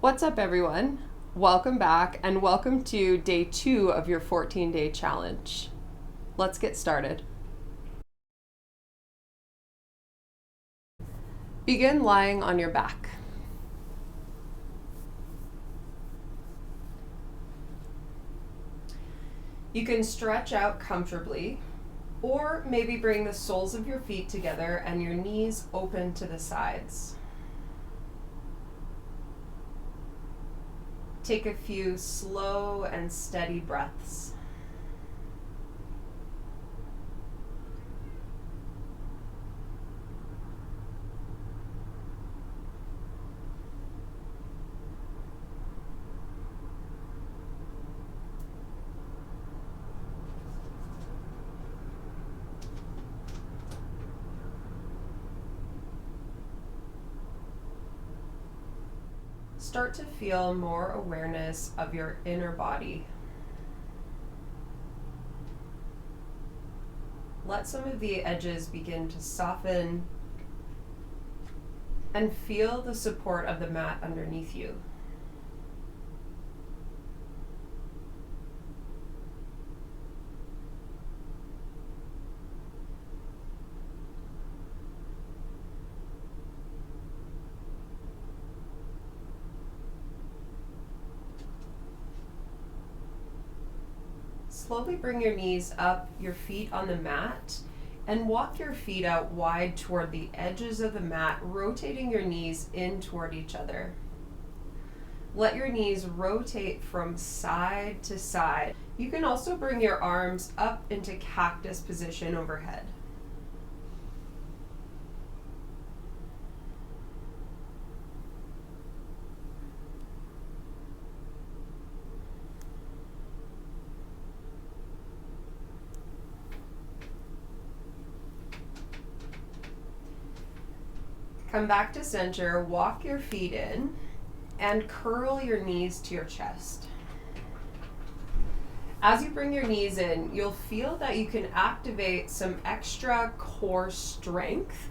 What's up, everyone? Welcome back and welcome to day 2 of your 14-day challenge. Let's get started. Begin lying on your back. You can stretch out comfortably, or maybe bring the soles of your feet together and your knees open to the sides. Take a few slow and steady breaths. Start to feel more awareness of your inner body. Let some of the edges begin to soften and feel the support of the mat underneath you. Slowly bring your knees up, your feet on the mat, and walk your feet out wide toward the edges of the mat, rotating your knees in toward each other. Let your knees rotate from side to side. You can also bring your arms up into cactus position overhead. Come back to center, walk your feet in, and curl your knees to your chest. As you bring your knees in, you'll feel that you can activate some extra core strength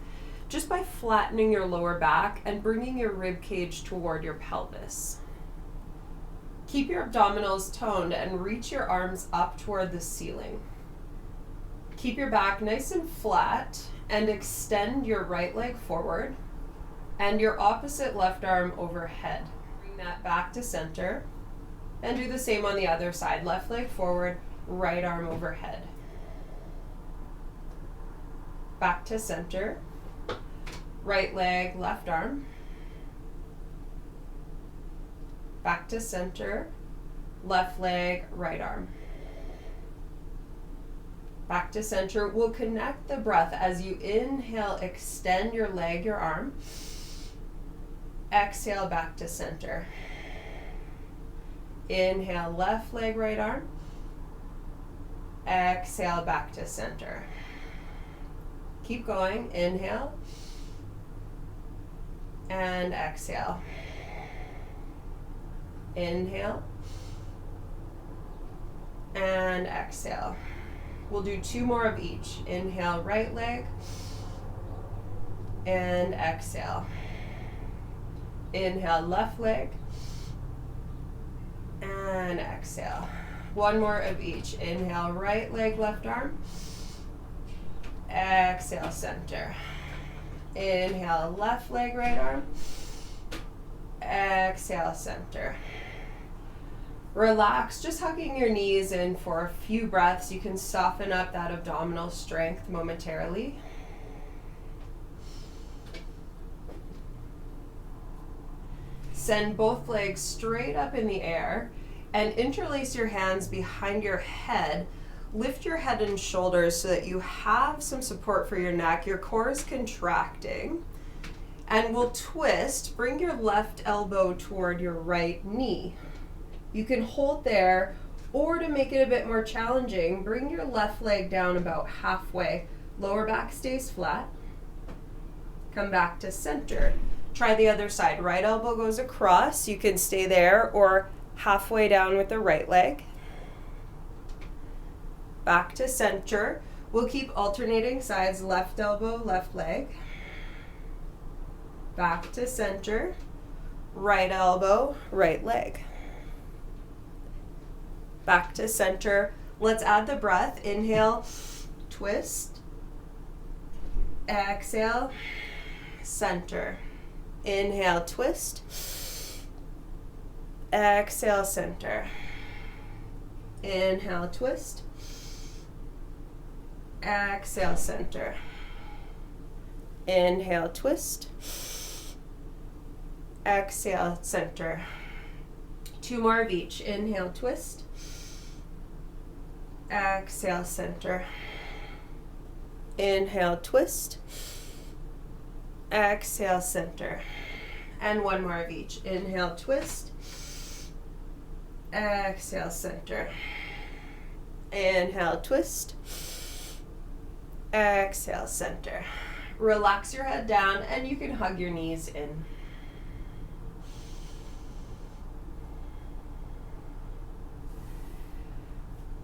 just by flattening your lower back and bringing your rib cage toward your pelvis. Keep your abdominals toned and reach your arms up toward the ceiling. Keep your back nice and flat and extend your right leg forward and your opposite left arm overhead. Bring that back to center and do the same on the other side. Left leg forward, right arm overhead. Back to center. Right leg, left arm. Back to center. Left leg, right arm. Back to center. We'll connect the breath as you inhale, extend your leg, your arm. Exhale, back to center. Inhale, left leg, right arm. Exhale, back to center. Keep going. Inhale and exhale. Inhale and exhale. We'll do 2 more of each. Inhale, right leg, and exhale. Inhale, left leg, and exhale. 1 more of each. Inhale, right leg, left arm. Exhale, center. Inhale, left leg, right arm. Exhale, center. Relax, just hugging your knees in for a few breaths. You can soften up that abdominal strength momentarily. Send both legs straight up in the air and interlace your hands behind your head. Lift your head and shoulders so that you have some support for your neck. Your core is contracting. And we'll twist. Bring your left elbow toward your right knee. You can hold there, or to make it a bit more challenging, bring your left leg down about halfway. Lower back stays flat. Come back to center. Try the other side. Right elbow goes across. You can stay there or halfway down with the right leg. Back to center. We'll keep alternating sides. Left elbow, left leg. Back to center. right elbow, right leg. Back to center. Let's add the breath. Inhale, twist. Exhale, center. Inhale, twist. Exhale, center. Inhale, twist. Exhale, center. Inhale, twist. Exhale, center. 2 more of each. Inhale, twist. Exhale, center. Inhale, twist. Exhale, center. And 1 more of each. Inhale, twist. Exhale, center. Inhale, twist. Exhale, center. Relax your head down and you can hug your knees in.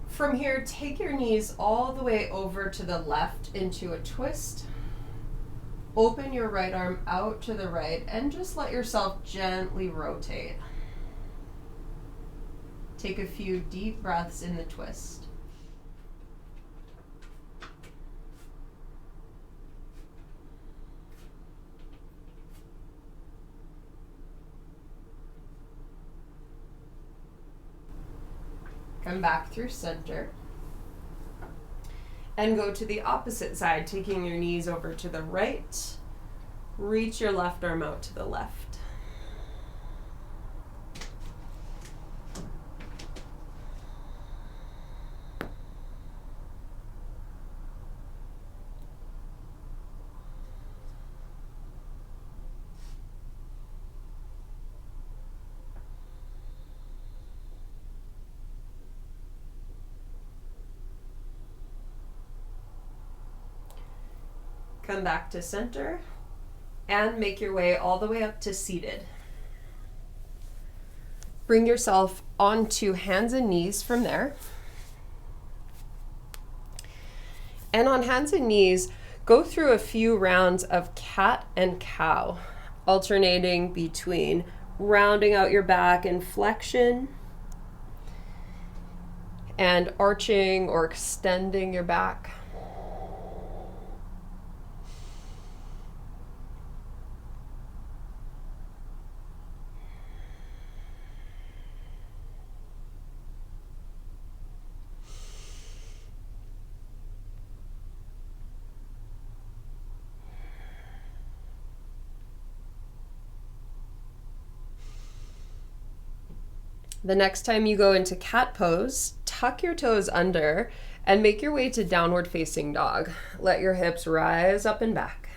From here, take your knees all the way over to the left into a twist. Open your right arm out to the right and just let yourself gently rotate. Take a few deep breaths in the twist. Come back through center. And go to the opposite side, taking your knees over to the right. Reach your left arm out to the left. Come back to center and make your way all the way up to seated. Bring yourself onto hands and knees from there. And on hands and knees, go through a few rounds of cat and cow, alternating between rounding out your back in flexion and arching or extending your back. The next time you go into cat pose, tuck your toes under and make your way to downward facing dog. Let your hips rise up and back.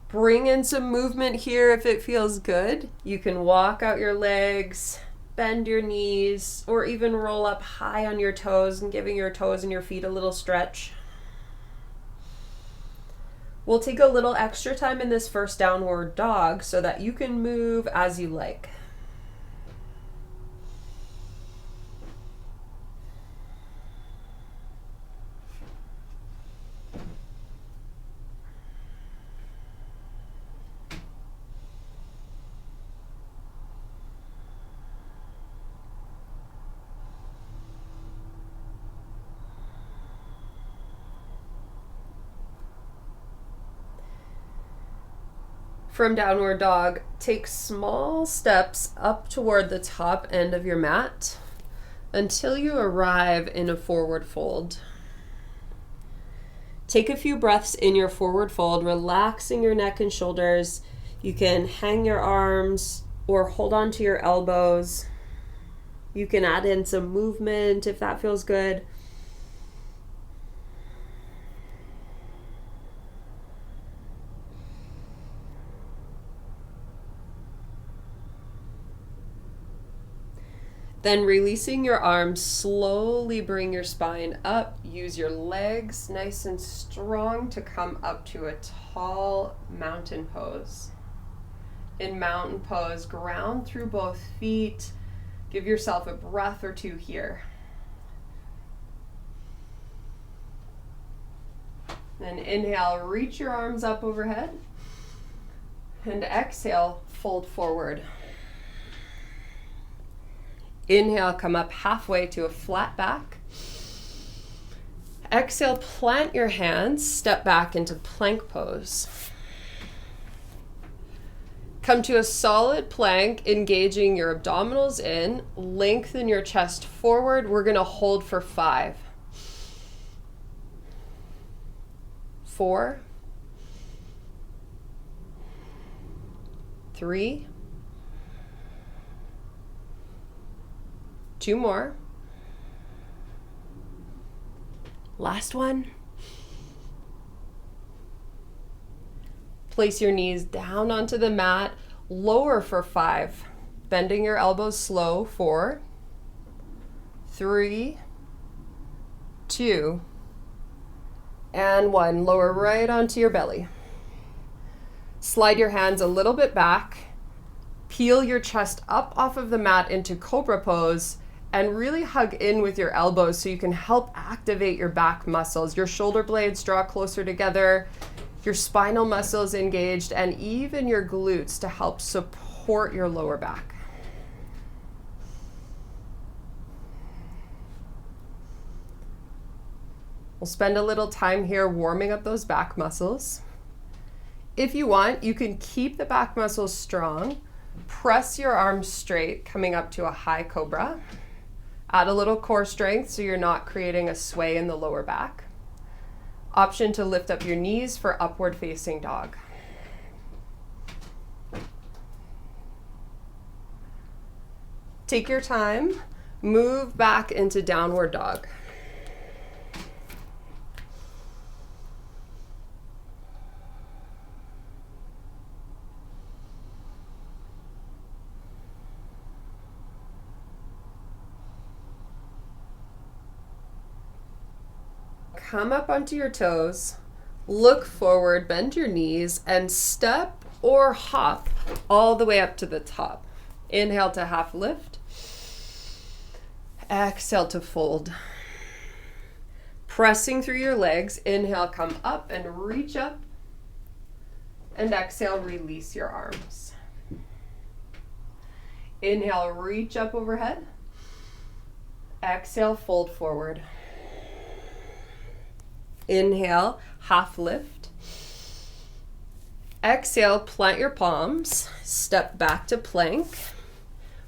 Bring in some movement here if it feels good. You can walk out your legs, bend your knees, or even roll up high on your toes and giving your toes and your feet a little stretch. We'll take a little extra time in this first downward dog so that you can move as you like. From downward dog, take small steps up toward the top end of your mat until you arrive in a forward fold. Take a few breaths in your forward fold, relaxing your neck and shoulders. You can hang your arms or hold on to your elbows. You can add in some movement if that feels good. Then releasing your arms, slowly bring your spine up. Use your legs nice and strong to come up to a tall mountain pose. In mountain pose, ground through both feet. Give yourself a breath or two here. Then inhale, reach your arms up overhead. And exhale, fold forward. Inhale, come up halfway to a flat back. Exhale, plant your hands, step back into plank pose. Come to a solid plank, engaging your abdominals in, lengthen your chest forward. We're gonna hold for 5, 4, 3, 2 more. Last one. Place your knees down onto the mat, lower for 5, bending your elbows slow. 4, 3, 2, and 1. Lower right onto your belly. Slide your hands a little bit back, peel your chest up off of the mat into cobra pose, and really hug in with your elbows so you can help activate your back muscles. Your shoulder blades draw closer together, your spinal muscles engaged, and even your glutes to help support your lower back. We'll spend a little time here warming up those back muscles. If you want, you can keep the back muscles strong. Press your arms straight, coming up to a high cobra. Add a little core strength so you're not creating a sway in the lower back. Option to lift up your knees for upward facing dog. Take your time, move back into downward dog. Come up onto your toes, look forward, bend your knees, and step or hop all the way up to the top. Inhale to half lift. Exhale to fold. Pressing through your legs, inhale, come up and reach up. And exhale, release your arms. Inhale, reach up overhead. Exhale, fold forward. Inhale, half lift. Exhale, plant your palms, step back to plank.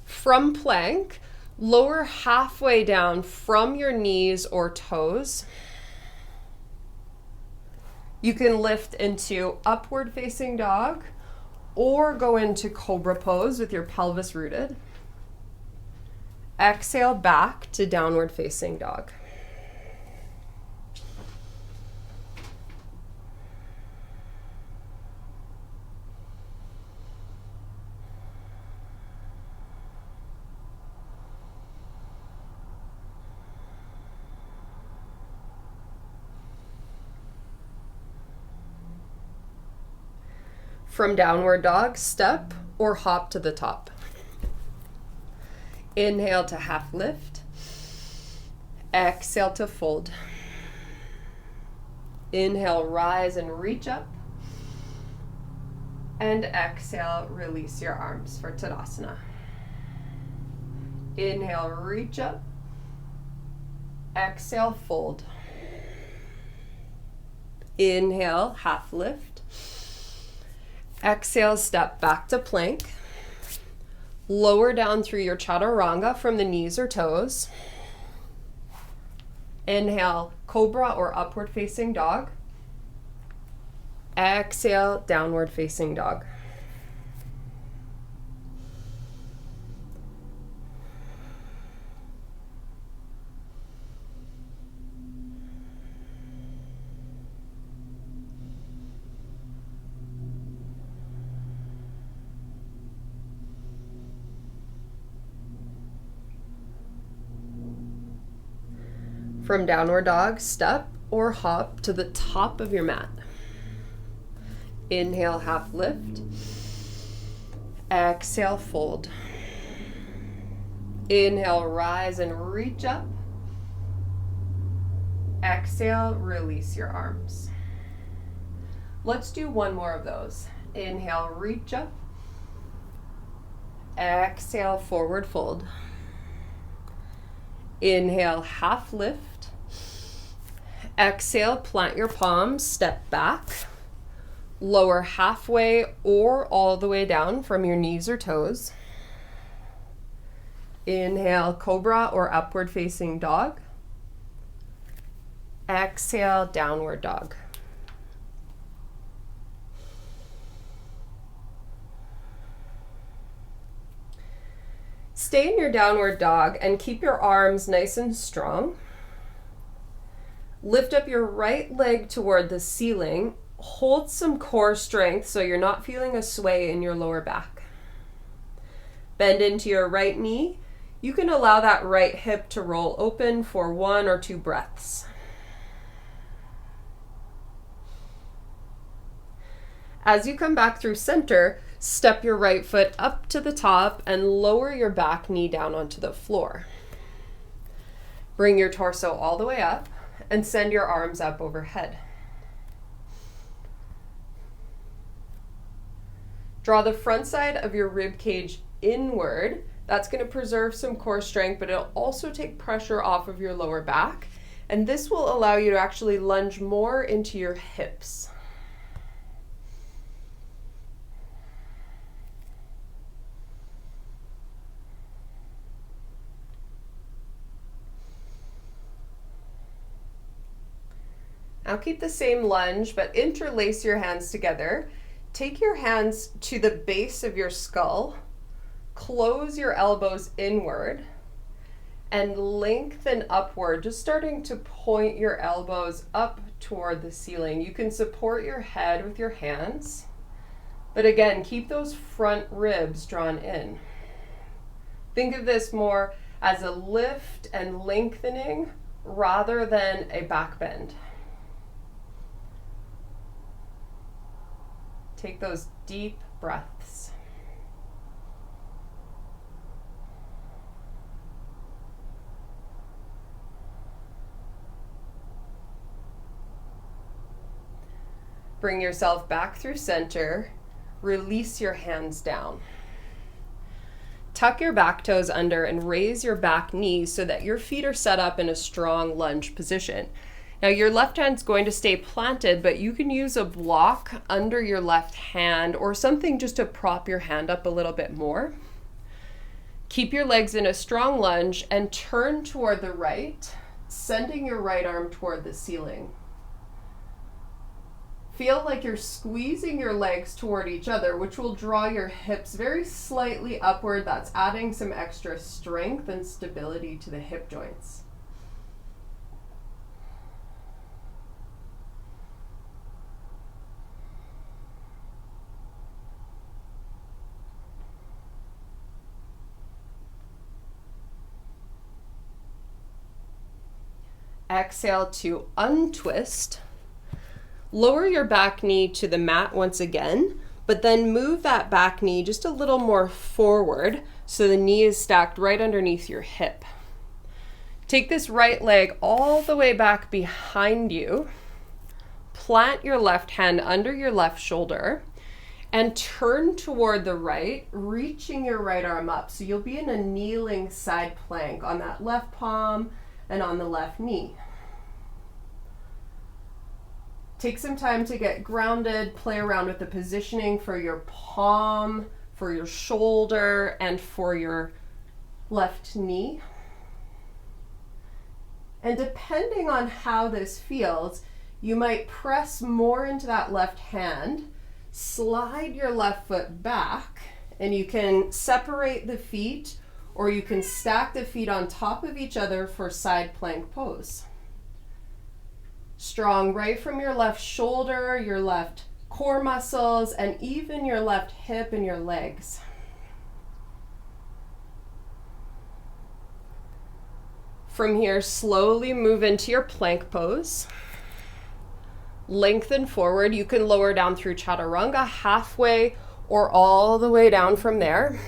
From plank, lower halfway down from your knees or toes. You can lift into upward facing dog or go into cobra pose with your pelvis rooted. Exhale, back to downward facing dog. From downward dog, step or hop to the top. Inhale to half lift. Exhale to fold. Inhale, rise and reach up. And exhale, release your arms for Tadasana. Inhale, reach up. Exhale, fold. Inhale, half lift. Exhale, step back to plank. Lower down through your chaturanga from the knees or toes. Inhale, cobra or upward facing dog. Exhale, downward facing dog. From downward dog, step or hop to the top of your mat. Inhale, half lift. Exhale, fold. Inhale, rise and reach up. Exhale, release your arms. Let's do one more of those. Inhale, reach up. Exhale, forward fold. Inhale, half lift. Exhale, plant your palms, step back. Lower halfway or all the way down from your knees or toes. Inhale, cobra or upward facing dog. Exhale, downward dog. Stay in your downward dog and keep your arms nice and strong. Lift up your right leg toward the ceiling. Hold some core strength so you're not feeling a sway in your lower back. Bend into your right knee. You can allow that right hip to roll open for 1 or 2 breaths. As you come back through center, step your right foot up to the top and lower your back knee down onto the floor. Bring your torso all the way up and send your arms up overhead. Draw the front side of your rib cage inward. That's going to preserve some core strength, but it'll also take pressure off of your lower back. And this will allow you to actually lunge more into your hips. Now keep the same lunge, but interlace your hands together. Take your hands to the base of your skull. Close your elbows inward and lengthen upward, just starting to point your elbows up toward the ceiling. You can support your head with your hands, but again, keep those front ribs drawn in. Think of this more as a lift and lengthening rather than a back bend. Take those deep breaths. Bring yourself back through center. Release your hands down. Tuck your back toes under and raise your back knees so that your feet are set up in a strong lunge position. Now your left hand's going to stay planted, but you can use a block under your left hand or something just to prop your hand up a little bit more. Keep your legs in a strong lunge and turn toward the right, sending your right arm toward the ceiling. Feel like you're squeezing your legs toward each other, which will draw your hips very slightly upward. That's adding some extra strength and stability to the hip joints. Exhale to untwist. Lower your back knee to the mat once again, but then move that back knee just a little more forward so the knee is stacked right underneath your hip. Take this right leg all the way back behind you. Plant your left hand under your left shoulder and turn toward the right, reaching your right arm up. So you'll be in a kneeling side plank on that left palm and on the left knee. Take some time to get grounded, play around with the positioning for your palm, for your shoulder, and for your left knee. And depending on how this feels, you might press more into that left hand, slide your left foot back, and you can separate the feet or you can stack the feet on top of each other for side plank pose. Strong right from your left shoulder, your left core muscles, and even your left hip and your legs. From here, slowly move into your plank pose. Lengthen forward. You can lower down through chaturanga halfway or all the way down from there.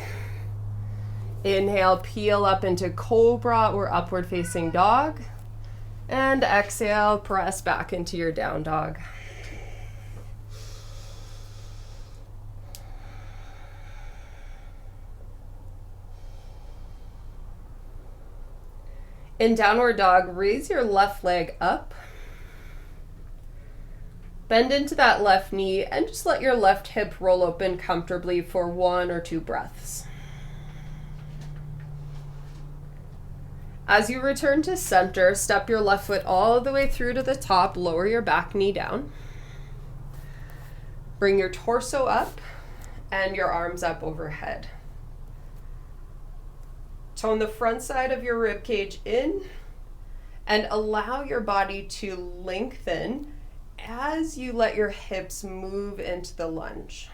Inhale, peel up into cobra or upward facing dog. And exhale, press back into your down dog. In downward dog, raise your left leg up. Bend into that left knee and just let your left hip roll open comfortably for 1 or 2 breaths. As you return to center, step your left foot all the way through to the top, lower your back knee down. Bring your torso up and your arms up overhead. Tone the front side of your rib cage in and allow your body to lengthen as you let your hips move into the lunge.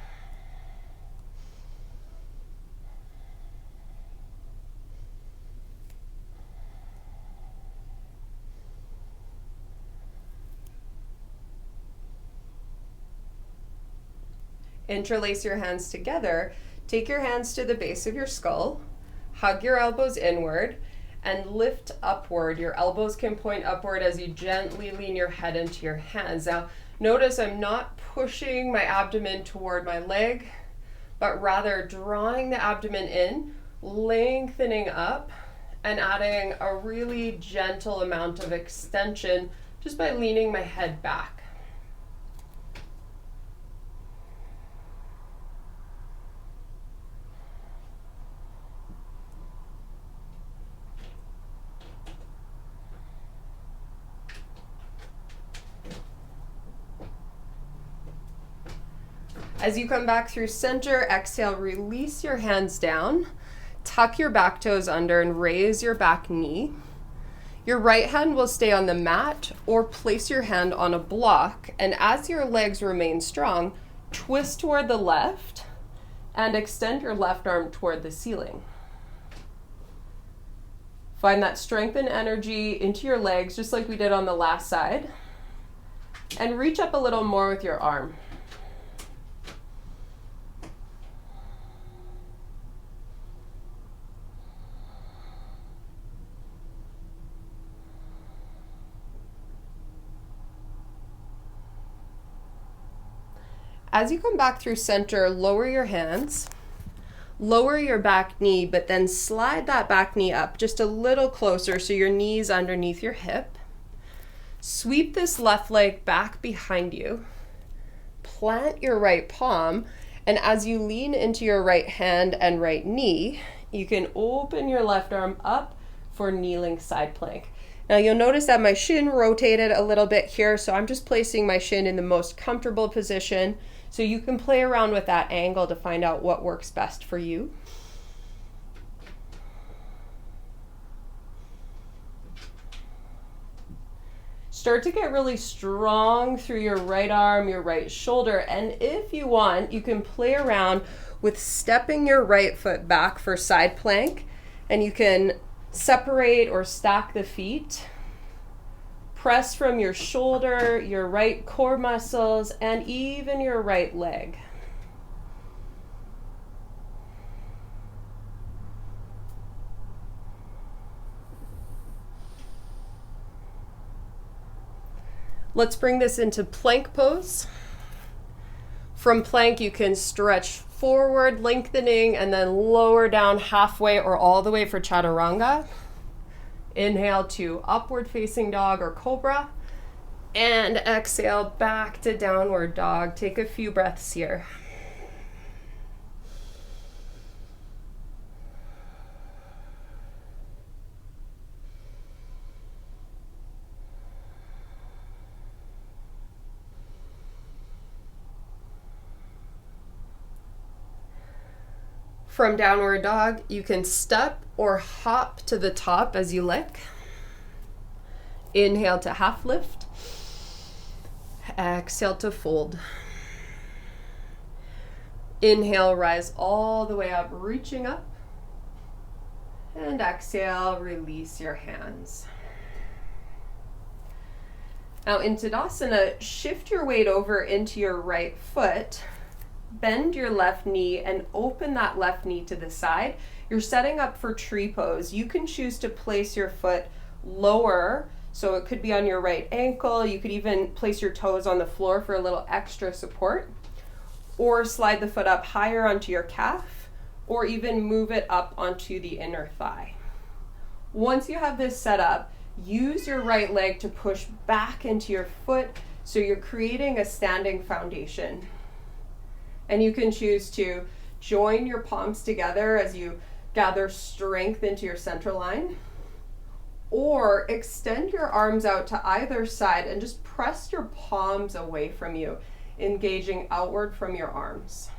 Interlace your hands together. Take your hands to the base of your skull. Hug your elbows inward and lift upward. Your elbows can point upward as you gently lean your head into your hands. Now, notice I'm not pushing my abdomen toward my leg, but rather drawing the abdomen in, lengthening up, and adding a really gentle amount of extension just by leaning my head back. As you come back through center, exhale, release your hands down, tuck your back toes under and raise your back knee. Your right hand will stay on the mat or place your hand on a block, and as your legs remain strong, twist toward the left and extend your left arm toward the ceiling. Find that strength and energy into your legs just like we did on the last side, and reach up a little more with your arm. As you come back through center, lower your hands, lower your back knee, but then slide that back knee up just a little closer so your knee's underneath your hip. Sweep this left leg back behind you. Plant your right palm, and as you lean into your right hand and right knee, you can open your left arm up for kneeling side plank. Now you'll notice that my shin rotated a little bit here, so I'm just placing my shin in the most comfortable position. So you can play around with that angle to find out what works best for you. Start to get really strong through your right arm, your right shoulder, and if you want, you can play around with stepping your right foot back for side plank, and you can separate or stack the feet. Press from your shoulder, your right core muscles, and even your right leg. Let's bring this into plank pose. From plank, you can stretch forward, lengthening, and then lower down halfway or all the way for chaturanga. Inhale to upward facing dog or cobra, and exhale back to downward dog. Take a few breaths here. From downward dog, you can step or hop to the top as you lick. Inhale to half lift. Exhale to fold. Inhale, rise all the way up, reaching up. And exhale, release your hands. Now in Tadasana, shift your weight over into your right foot. Bend your left knee and open that left knee to the side. You're setting up for tree pose. You can choose to place your foot lower, so it could be on your right ankle. You could even place your toes on the floor for a little extra support, or slide the foot up higher onto your calf, or even move it up onto the inner thigh. Once you have this set up, use your right leg to push back into your foot so you're creating a standing foundation. And you can choose to join your palms together as you gather strength into your center line, or extend your arms out to either side and just press your palms away from you, engaging outward from your arms.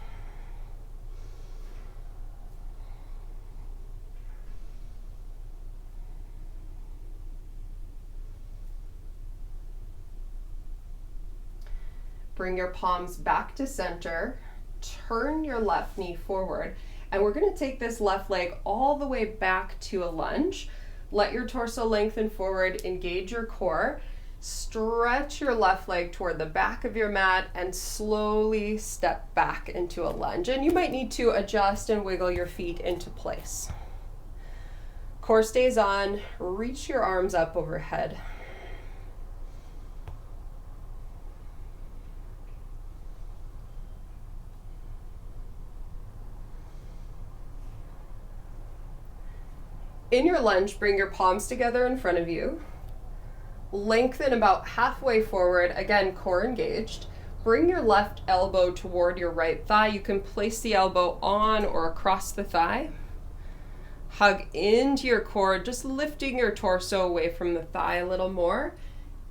Bring your palms back to center, turn your left knee forward, and we're going to take this left leg all the way back to a lunge. Let your torso lengthen forward, engage your core, stretch your left leg toward the back of your mat, and slowly step back into a lunge. And you might need to adjust and wiggle your feet into place. Core stays on, reach your arms up overhead. In your lunge, bring your palms together in front of you. Lengthen about halfway forward, again, core engaged. Bring your left elbow toward your right thigh. You can place the elbow on or across the thigh. Hug into your core, just lifting your torso away from the thigh a little more,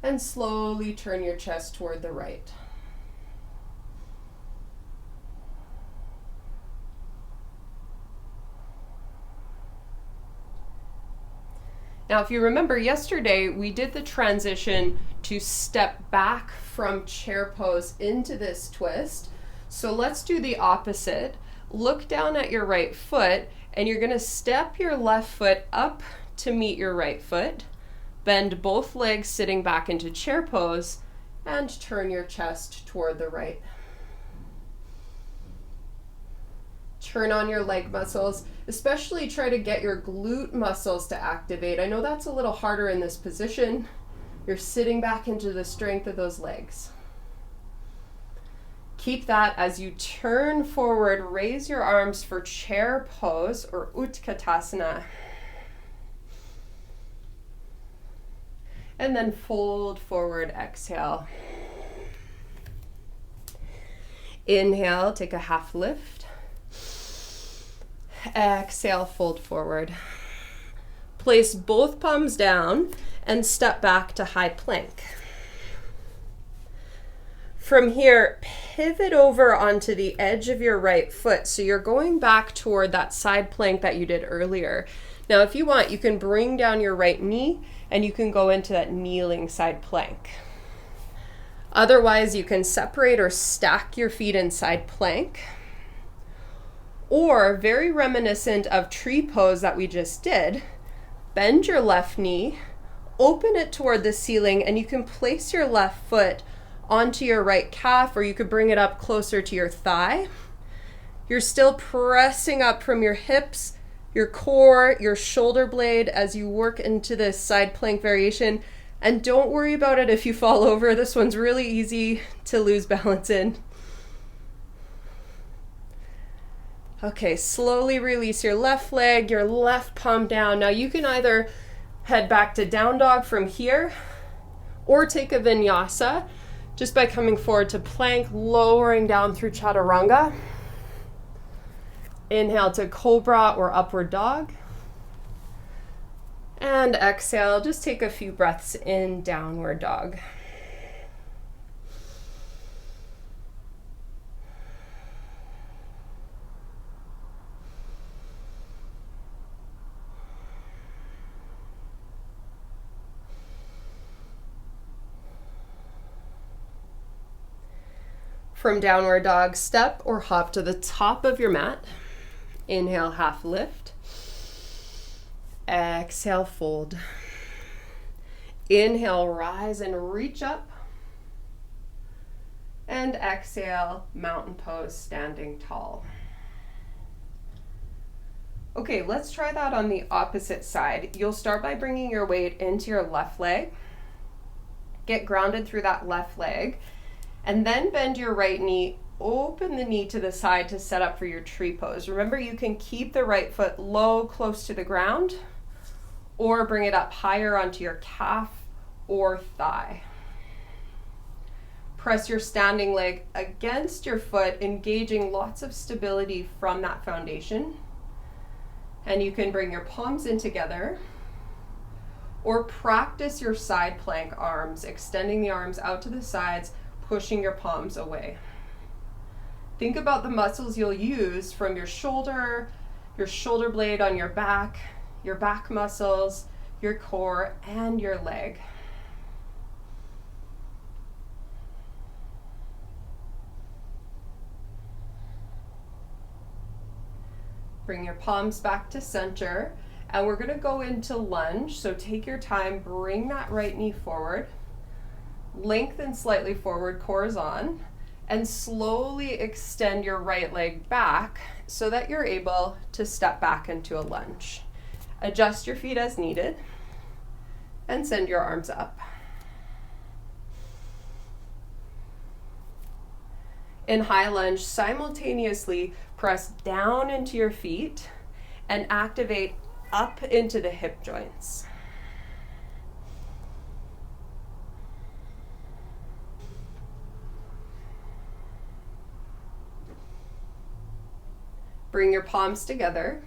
and slowly turn your chest toward the right. Now, if you remember yesterday, we did the transition to step back from chair pose into this twist. So let's do the opposite. Look down at your right foot, and you're going to step your left foot up to meet your right foot. Bend both legs sitting back into chair pose, and turn your chest toward the right. Turn on your leg muscles, especially try to get your glute muscles to activate. I know that's a little harder in this position. You're sitting back into the strength of those legs. Keep that as you turn forward, raise your arms for chair pose or Utkatasana. And then fold forward, exhale. Inhale, take a half lift. Exhale, fold forward. Place both palms down and step back to high plank. From here, pivot over onto the edge of your right foot. So you're going back toward that side plank that you did earlier. Now, if you want, you can bring down your right knee and you can go into that kneeling side plank. Otherwise, you can separate or stack your feet in side plank. Or, very reminiscent of tree pose that we just did, bend your left knee, open it toward the ceiling, and you can place your left foot onto your right calf, or you could bring it up closer to your thigh. You're still pressing up from your hips, your core, your shoulder blade as you work into this side plank variation. And don't worry about it if you fall over. This one's really easy to lose balance in. Okay, slowly release your left leg, your left palm down. Now you can either head back to down dog from here or take a vinyasa just by coming forward to plank, lowering down through chaturanga. Inhale to cobra or upward dog. And exhale, just take a few breaths in downward dog. From downward dog, step or hop to the top of your mat. Inhale, half lift. Exhale, fold. Inhale, rise and reach up. And exhale, mountain pose, standing tall. Okay, let's try that on the opposite side. You'll start by bringing your weight into your left leg. Get grounded through that left leg. And then bend your right knee, open the knee to the side to set up for your tree pose. Remember, you can keep the right foot low, close to the ground, or bring it up higher onto your calf or thigh. Press your standing leg against your foot, engaging lots of stability from that foundation. And you can bring your palms in together or practice your side plank arms, extending the arms out to the sides, pushing your palms away. Think about the muscles you'll use from your shoulder blade on your back muscles, your core, and your leg. Bring your palms back to center, and we're gonna go into lunge. So take your time, bring that right knee forward, lengthen slightly forward, core is on, and slowly extend your right leg back so that you're able to step back into a lunge. Adjust your feet as needed, and send your arms up. In high lunge, simultaneously press down into your feet and activate up into the hip joints. Bring your palms together,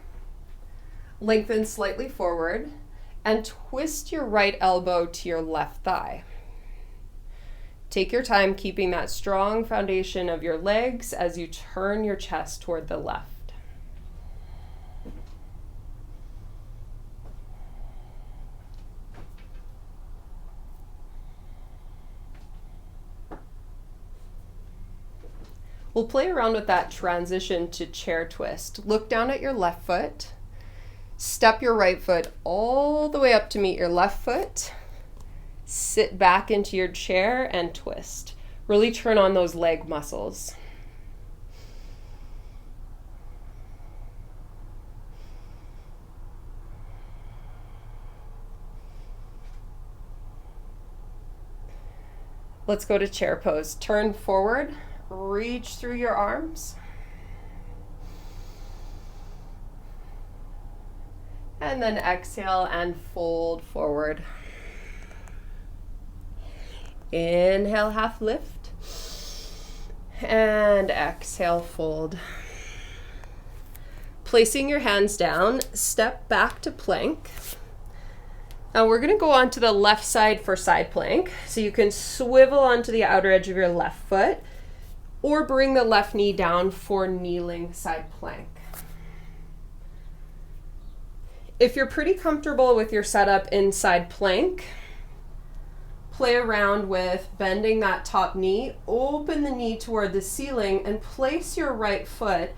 lengthen slightly forward, and twist your right elbow to your left thigh. Take your time keeping that strong foundation of your legs as you turn your chest toward the left. We'll play around with that transition to chair twist. Look down at your left foot, step your right foot all the way up to meet your left foot, sit back into your chair and twist. Really turn on those leg muscles. Let's go to chair pose. Turn forward, reach through your arms. And then exhale and fold forward. Inhale, half lift. And exhale, fold. Placing your hands down, step back to plank. Now we're going to go on to the left side for side plank. So you can swivel onto the outer edge of your left foot or bring the left knee down for kneeling side plank. If you're pretty comfortable with your setup in side plank, play around with bending that top knee, open the knee toward the ceiling, and place your right foot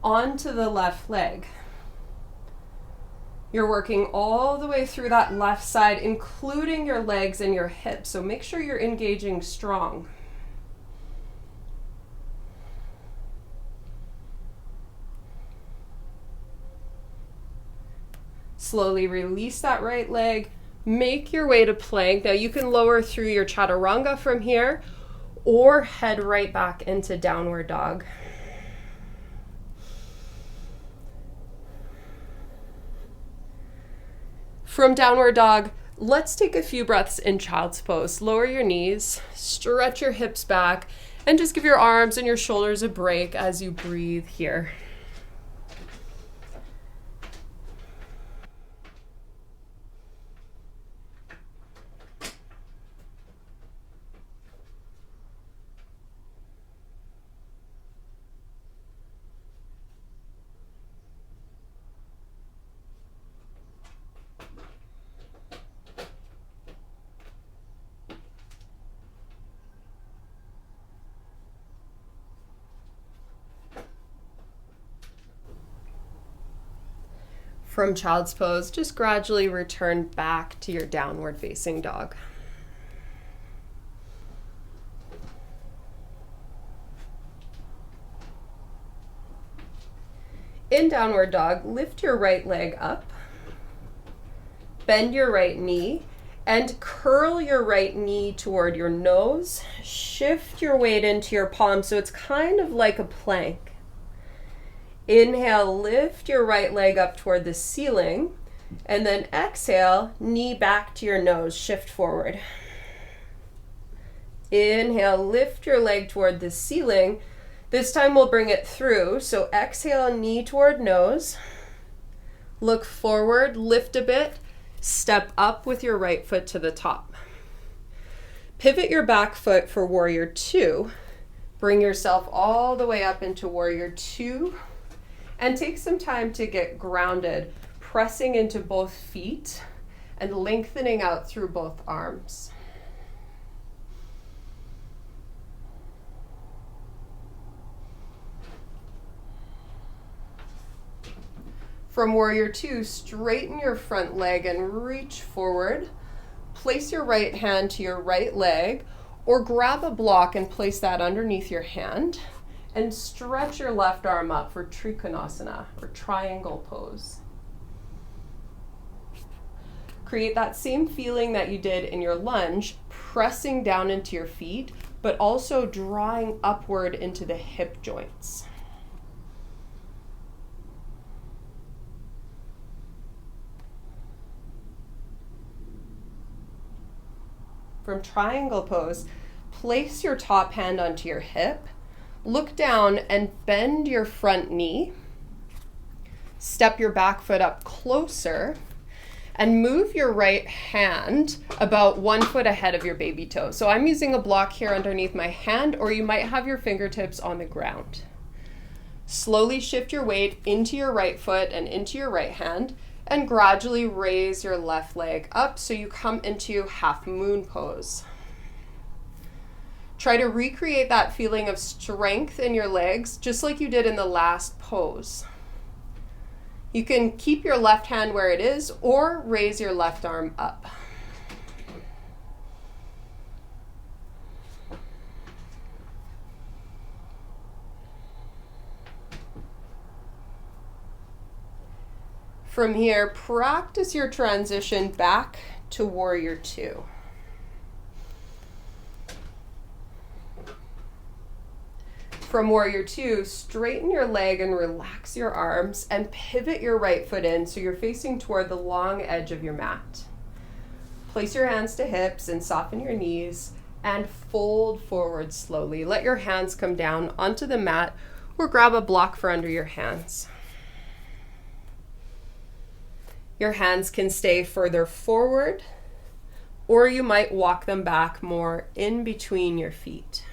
onto the left leg. You're working all the way through that left side, including your legs and your hips, so make sure you're engaging strong. Slowly release that right leg. Make your way to plank. Now you can lower through your chaturanga from here or head right back into downward dog. From downward dog, let's take a few breaths in child's pose. Lower your knees, stretch your hips back, and just give your arms and your shoulders a break as you breathe here. From child's pose, just gradually return back to your downward facing dog. In downward dog, lift your right leg up, bend your right knee, and curl your right knee toward your nose. Shift your weight into your palm so it's kind of like a plank. Inhale, lift your right leg up toward the ceiling. And then exhale, knee back to your nose, shift forward. Inhale, lift your leg toward the ceiling. This time we'll bring it through. So exhale, knee toward nose. Look forward, lift a bit, step up with your right foot to the top. Pivot your back foot for warrior two. Bring yourself all the way up into warrior two and take some time to get grounded, pressing into both feet and lengthening out through both arms. From warrior two, straighten your front leg and reach forward. Place your right hand to your right leg or grab a block and place that underneath your hand and stretch your left arm up for Trikonasana or triangle pose. Create that same feeling that you did in your lunge, pressing down into your feet, but also drawing upward into the hip joints. From triangle pose, place your top hand onto your hip, look down and bend your front knee. Step your back foot up closer and move your right hand about 1 foot ahead of your baby toe. So I'm using a block here underneath my hand, or you might have your fingertips on the ground. Slowly shift your weight into your right foot and into your right hand, and gradually raise your left leg up so you come into half moon pose. Try to recreate that feeling of strength in your legs, just like you did in the last pose. You can keep your left hand where it is or raise your left arm up. From here, practice your transition back to warrior two. From warrior two, straighten your leg and relax your arms and pivot your right foot in so you're facing toward the long edge of your mat. Place your hands to hips and soften your knees and fold forward slowly. Let your hands come down onto the mat or grab a block for under your hands. Your hands can stay further forward, or you might walk them back more in between your feet.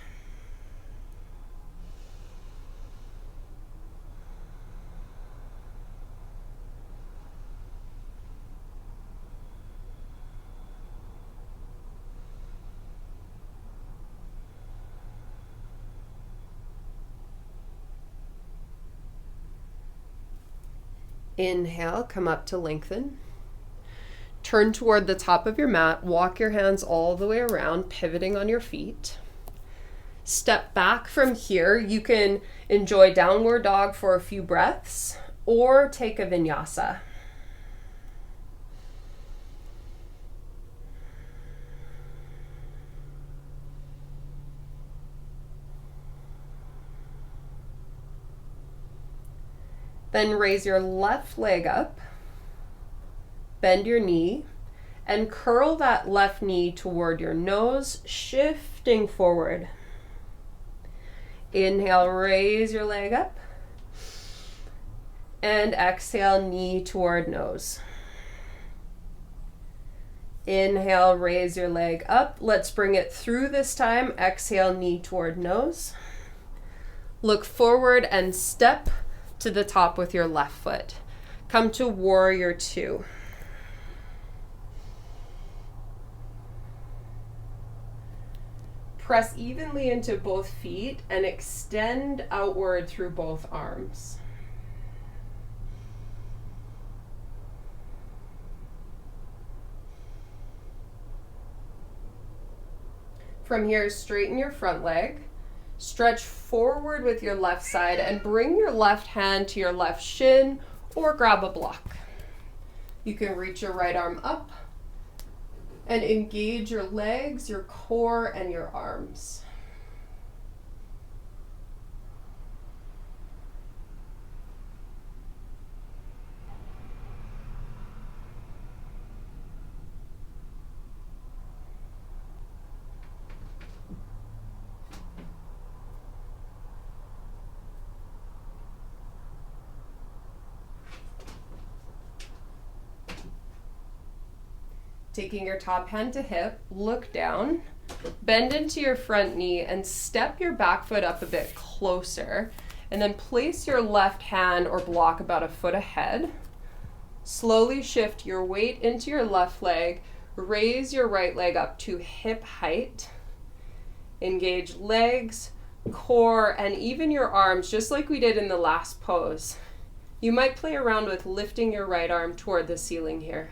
Inhale, come up to lengthen. Turn toward the top of your mat, walk your hands all the way around, pivoting on your feet. Step back from here. You can enjoy downward dog for a few breaths or take a vinyasa. Then raise your left leg up, bend your knee, and curl that left knee toward your nose, shifting forward. Inhale, raise your leg up, and exhale, knee toward nose. Inhale, raise your leg up. Let's bring it through this time. Exhale, knee toward nose. Look forward and step to the top with your left foot. Come to warrior two. Press evenly into both feet and extend outward through both arms. From here, straighten your front leg. Stretch forward with your left side and bring your left hand to your left shin or grab a block. You can reach your right arm up and engage your legs, your core, and your arms. Taking your top hand to hip, look down, bend into your front knee and step your back foot up a bit closer. And then place your left hand or block about a foot ahead. Slowly shift your weight into your left leg. Raise your right leg up to hip height. Engage legs, core, and even your arms, just like we did in the last pose. You might play around with lifting your right arm toward the ceiling here.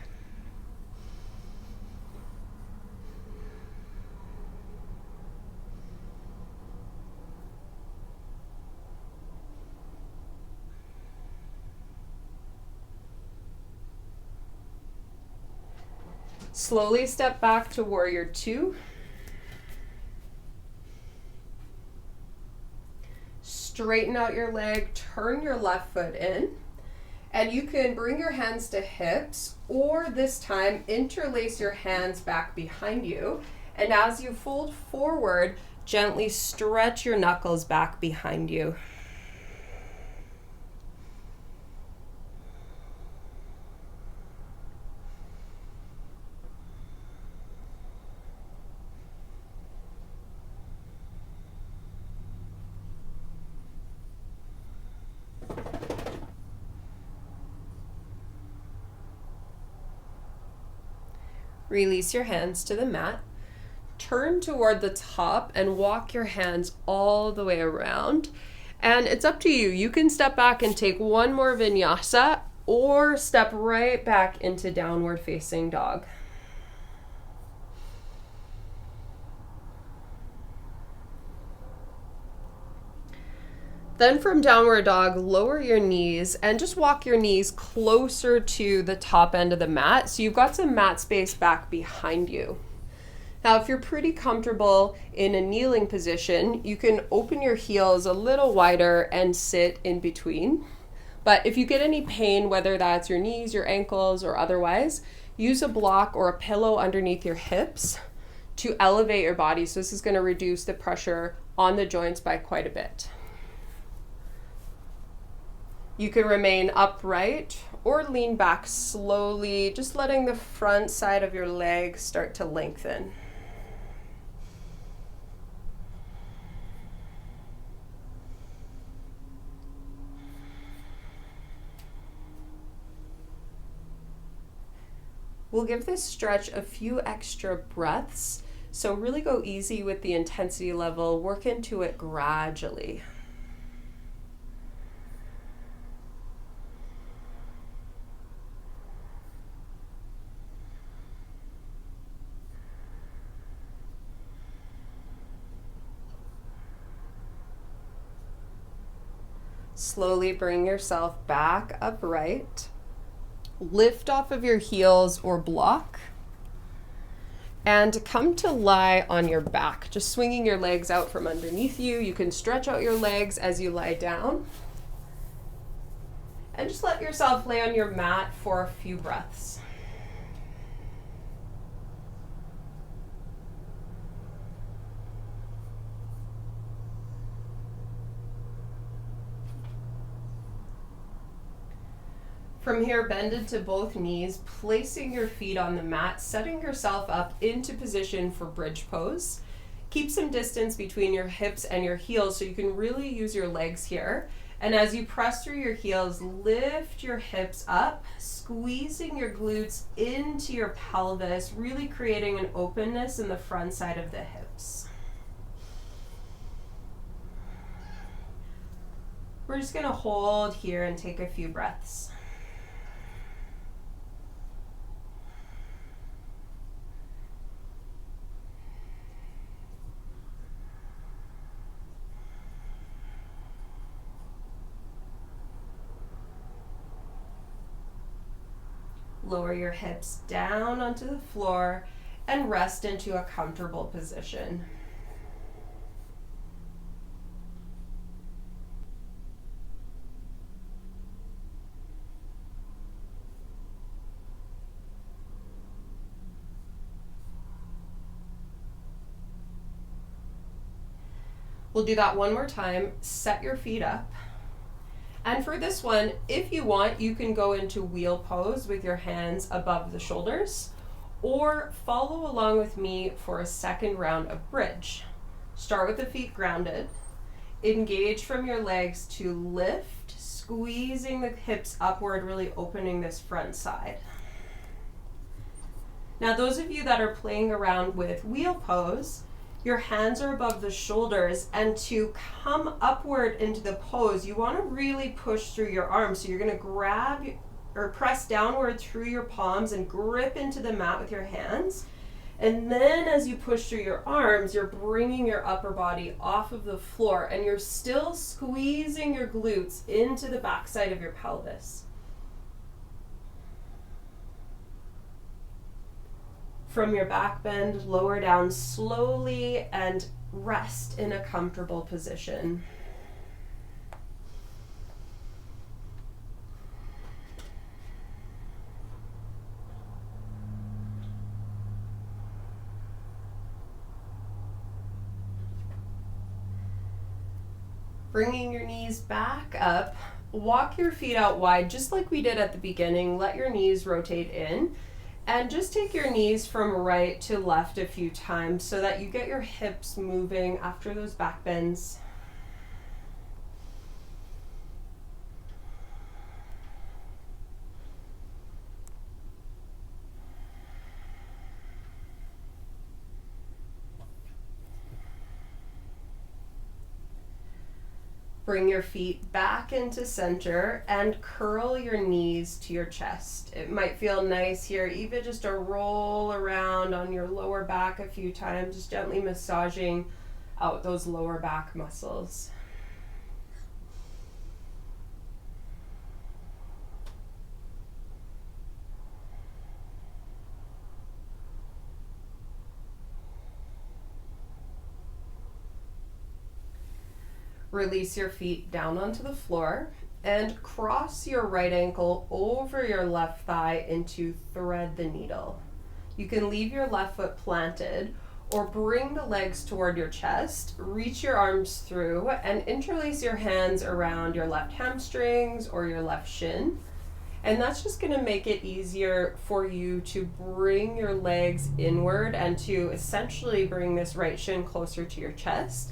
Slowly step back to warrior two. Straighten out your leg, turn your left foot in, and you can bring your hands to hips, or this time interlace your hands back behind you. And as you fold forward, gently stretch your knuckles back behind you. Release your hands to the mat. Turn toward the top and walk your hands all the way around. And it's up to you. You can step back and take one more vinyasa or step right back into downward facing dog. Then from downward dog, lower your knees and just walk your knees closer to the top end of the mat. So you've got some mat space back behind you. Now, if you're pretty comfortable in a kneeling position, you can open your heels a little wider and sit in between. But if you get any pain, whether that's your knees, your ankles, or otherwise, use a block or a pillow underneath your hips to elevate your body. So this is going to reduce the pressure on the joints by quite a bit. You can remain upright or lean back slowly, just letting the front side of your leg start to lengthen. We'll give this stretch a few extra breaths, so really go easy with the intensity level, work into it gradually. Slowly bring yourself back upright. Lift off of your heels or block. And come to lie on your back, just swinging your legs out from underneath you. You can stretch out your legs as you lie down. And just let yourself lay on your mat for a few breaths. From here, bend into both knees, placing your feet on the mat, setting yourself up into position for bridge pose. Keep some distance between your hips and your heels so you can really use your legs here. And as you press through your heels, lift your hips up, squeezing your glutes into your pelvis, really creating an openness in the front side of the hips. We're just going to hold here and take a few breaths. Lower your hips down onto the floor and rest into a comfortable position. We'll do that one more time. Set your feet up. And for this one, if you want, you can go into wheel pose with your hands above the shoulders, or follow along with me for a second round of bridge. Start with the feet grounded. Engage from your legs to lift, squeezing the hips upward, really opening this front side. Now, those of you that are playing around with wheel pose, your hands are above the shoulders, and to come upward into the pose, you want to really push through your arms. So you're going to grab or press downward through your palms and grip into the mat with your hands. And then as you push through your arms, you're bringing your upper body off of the floor, and you're still squeezing your glutes into the backside of your pelvis. From your back bend, lower down slowly and rest in a comfortable position. Bringing your knees back up, walk your feet out wide just like we did at the beginning. Let your knees rotate in. And just take your knees from right to left a few times so that you get your hips moving after those back bends. Bring your feet back into center and curl your knees to your chest. It might feel nice here, even just to roll around on your lower back a few times, just gently massaging out those lower back muscles. Release your feet down onto the floor and cross your right ankle over your left thigh into thread the needle. You can leave your left foot planted or bring the legs toward your chest, reach your arms through, and interlace your hands around your left hamstrings or your left shin. And that's just going to make it easier for you to bring your legs inward and to essentially bring this right shin closer to your chest.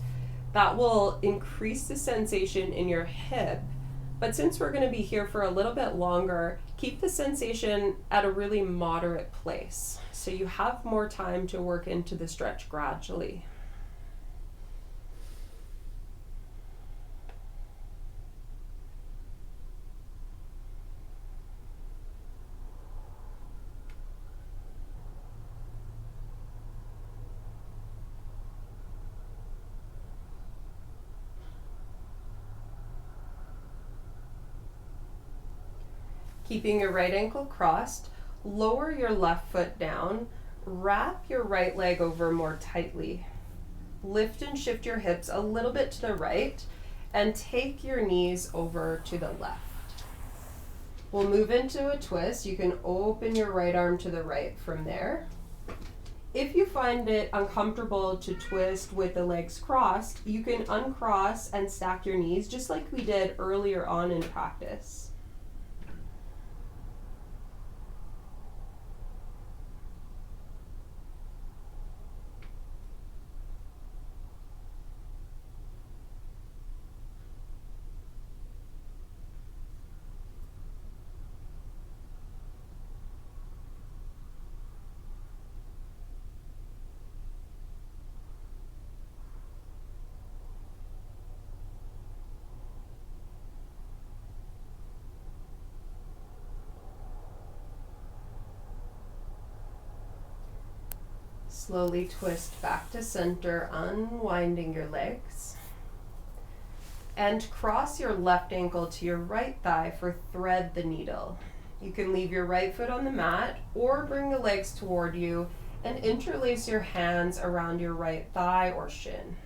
That will increase the sensation in your hip, but since we're going to be here for a little bit longer, keep the sensation at a really moderate place so you have more time to work into the stretch gradually. Keeping your right ankle crossed, lower your left foot down, wrap your right leg over more tightly. Lift and shift your hips a little bit to the right and take your knees over to the left. We'll move into a twist. You can open your right arm to the right from there. If you find it uncomfortable to twist with the legs crossed, you can uncross and stack your knees just like we did earlier on in practice. Slowly twist back to center, unwinding your legs. And cross your left ankle to your right thigh for thread the needle. You can leave your right foot on the mat or bring the legs toward you and interlace your hands around your right thigh or shin.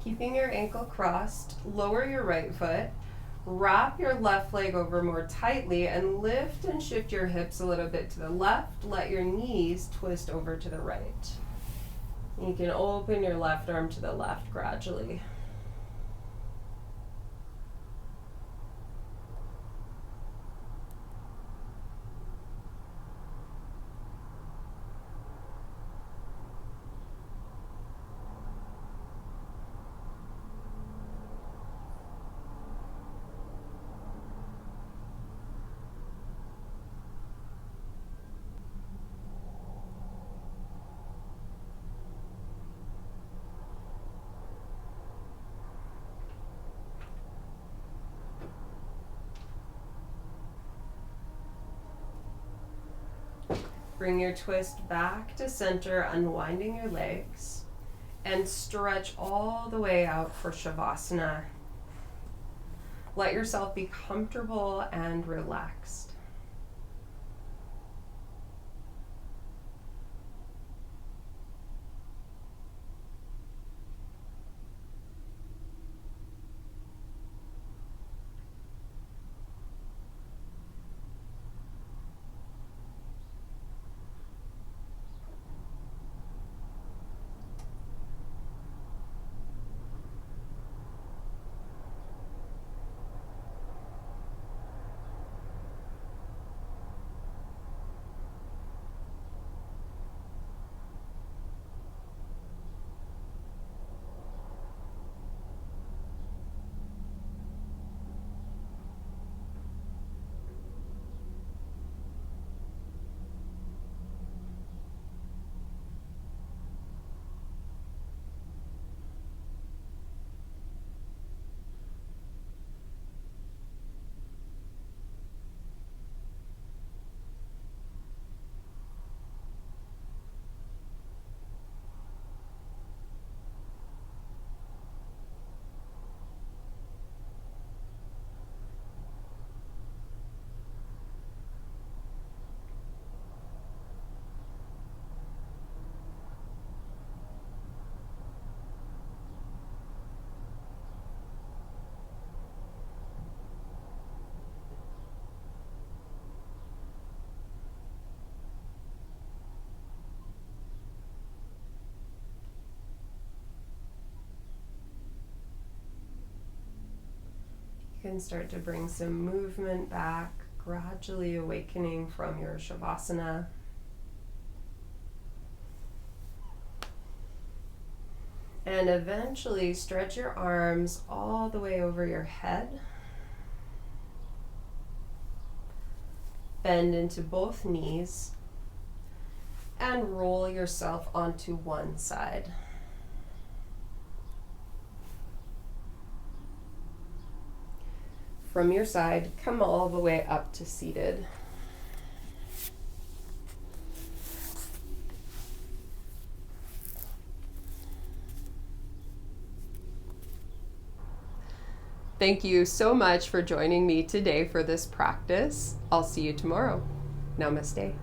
Keeping your ankle crossed, lower your right foot, wrap your left leg over more tightly, and lift and shift your hips a little bit to the left. Let your knees twist over to the right. You can open your left arm to the left gradually. Bring your twist back to center, unwinding your legs, and stretch all the way out for Savasana. Let yourself be comfortable and relaxed. You can start to bring some movement back, gradually awakening from your Savasana. And eventually stretch your arms all the way over your head. Bend into both knees and roll yourself onto one side. From your side, come all the way up to seated. Thank you so much for joining me today for this practice. I'll see you tomorrow. Namaste.